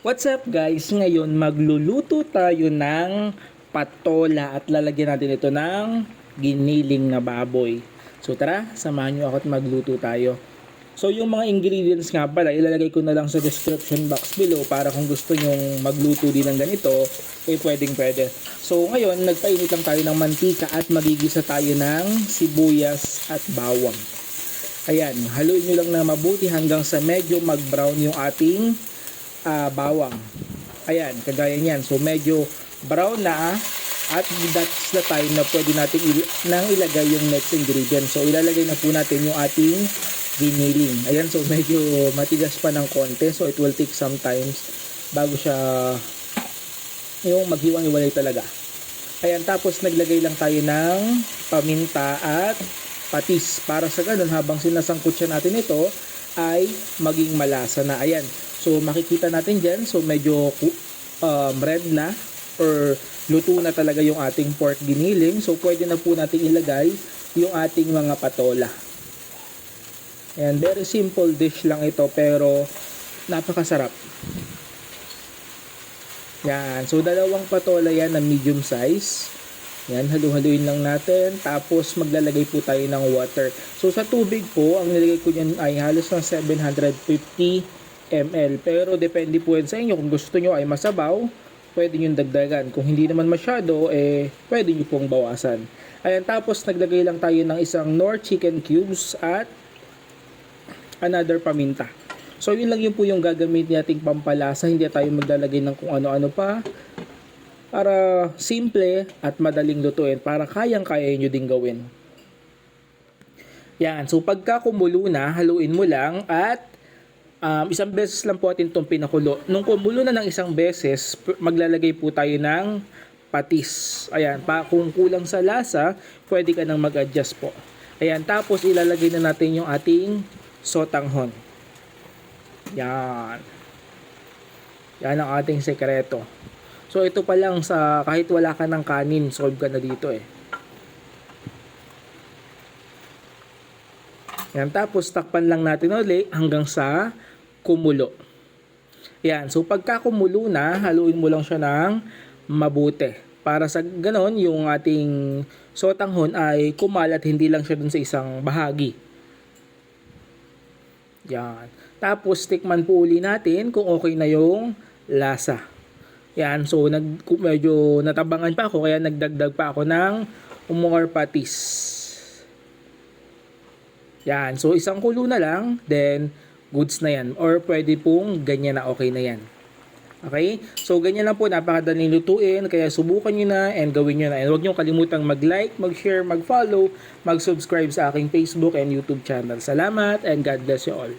What's up guys? Ngayon magluluto tayo ng patola at lalagyan natin ito ng giniling na baboy. So tara, samahan nyo ako at magluto tayo. So yung mga ingredients nga pala, ilalagay ko na lang sa description box below para kung gusto nyong magluto din ng ganito, eh pwede. So ngayon, nagpainit lang tayo ng mantika at magigisa tayo ng sibuyas at bawang. Ayan, haluin nyo lang na mabuti hanggang sa medyo mag-brown yung ating bawang. Ayan, kagaya niyan. So medyo brown na at that's the time na pwede natin nang ilagay yung next ingredient. So ilalagay na po natin yung ating giniling. Ayan, so medyo matigas pa ng konti. So it will take some times bago siya yung maghiwang-hiwalay talaga. Ayan, tapos naglagay lang tayo ng paminta at patis para sa ganun habang sinasangkot siya natin ito ay maging malasa na. Ayan. So makikita natin dyan, so medyo red na or luto na talaga yung ating pork giniling. So pwede na po natin ilagay yung ating mga patola. Ayan, very simple dish lang ito pero napakasarap. Yan, so dalawang patola yan na medium size. Yan, halu-haluin lang natin. Tapos maglalagay po tayo ng water. So sa tubig po, ang nilagay ko dyan ay halos ng 750 ml. Pero depende po yan sa inyo. Kung gusto nyo ay masabaw, pwede nyo dagdagan. Kung hindi naman masyado, pwede nyo pong bawasan. Ayan, tapos naglagay lang tayo ng isang Knorr chicken cubes at another paminta. So yun lang yun po yung gagamitin nating pampalasa. Hindi tayo maglalagay ng kung ano-ano pa. Para simple at madaling lutuin. Para kayang-kaya nyo din gawin. Yan, so pagka kumulo na, haluin mo lang at isang beses lang po atin itong pinakulo. Nung kumulo na ng isang beses, maglalagay po tayo ng patis. Ayan, kung kulang sa lasa, pwede ka nang mag-adjust po. Ayan, tapos ilalagay na natin yung ating sotanghon. Yan. Yan ang ating sekreto. So ito pa lang sa kahit wala ka ng kanin, solve ka na dito eh. Yan, tapos takpan lang natin ulit hanggang sa kumulo. Yan, so pagka kumulo na, haluin mo lang siya ng mabuti. Para sa ganon, yung ating sotanghon ay kumalat, hindi lang siya dun sa isang bahagi. Yan. Tapos tikman po uli natin kung okay na yung lasa. Yan, so medyo natabangan pa ako kaya nagdagdag pa ako ng more patis. Yan, so isang kulo na lang, then goods na yan. Or pwede pong ganyan na okay na yan. Okay? So ganyan lang po, napakadaling lutuin, kaya subukan nyo na and gawin nyo na. And huwag nyo kalimutang mag-like, mag-share, mag-follow, mag-subscribe sa aking Facebook and YouTube channel. Salamat and God bless you all.